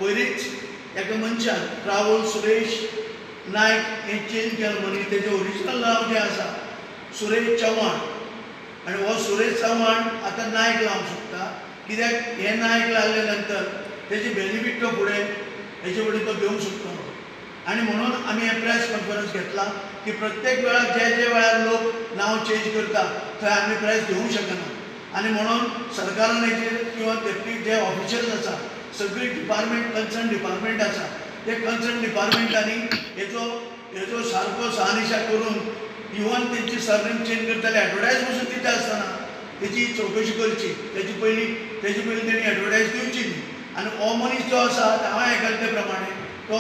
पयलींच एका मनशान राहुल सुरेश नायक हे चेंज केलें म्हणून तेजें ओरिजिनल नांव जें आसा सुरेश चव्हाण आनी हो सुरेश चव्हाण आतां नायक लावंक शकता कित्याक हे नायक लागले नंतर तेजी बेनिफीट तो फुडें हेचे फुडें तो घेवंक शकतलो आनी म्हणून आमी हे प्रेस कॉन्फरन्स घेतला की प्रत्येक वेळार जे वेळार लोक नांव चेंज करता थंय आमी प्रेस घेवंक शकना आनी म्हणून सरकारान हेचेर किंवा डेप्टी जे ऑफिशियल्स आसा सगळी डिपार्टमेंट कन्सर्न डिपार्टमेंट आसा ते कन्सर्न डिपार्टमेंटांनी हेजो सारको शहानिशा करून इवन तेंची सरनेम चेंज करताले एडवर्टायज पसून दिता आसतना तेची चवकशी करची तेजी पयलीं तेणी एडवर्टायज दिवची न्ही आनी हो मनीस जो आसा हांवें आयकलां ते प्रमाणे तो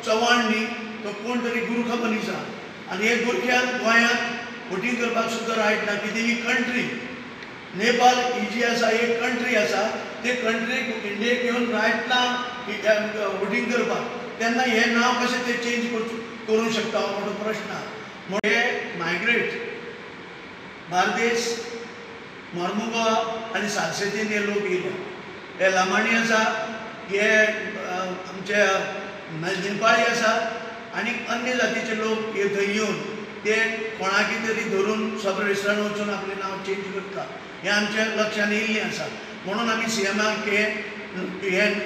चव्हाण न्ही तो कोण तरी गुरुख मनीस आसा आनी हे गुरख्याक गोंयांत वोटींग करपाक सुद्दां रायट ना कित्याक ही कंट्री नेपाल ही जी आसा एक कंट्री आसा ते कंट्रीक इंडियेक येवन रायट ना वोटींग करपाक तेन्ना हे नांव कशें ते चेंज करूंक शकता हो मोठो प्रश्न म्हणून हे मायग्रेट बार्देस मोर्मुगांव आनी सालसेतीन हे लोक येयले हे लामाणी आसा हे आमचे नेपाळी आसा आनी अन्य जातीचे लोक हे थंय येवन ते कोणाकी तरी धरून सब रेस्टॉरंट वचून आपलें नांव चेंज करता हें आमच्या लक्षान येयल्लें आसा म्हणून आमी सीएमाक हे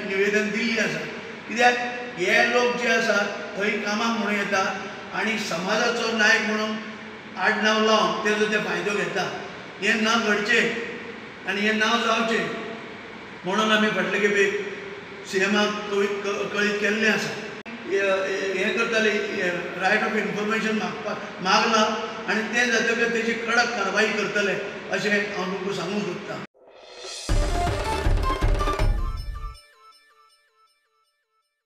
निवेदन दिल्लें आसा कित्याक हे लोक जे आसा थंय कामाक म्हणून येता आनी समाजाचो नायक म्हणून आडनांव लावन तेजो ते फायदो घेता हें ना घडचें आनी हें नांव जावचें म्हणून आमी फाटले खेपेक सीएमाक कळीत केल्लें आसा हें करताले रायट ऑफ इन्फॉर्मेशन मागलां आनी तें जातकीर तेजी कडक कारवाई करतले अशें हांव तुमकां सांगूंक सोदतां.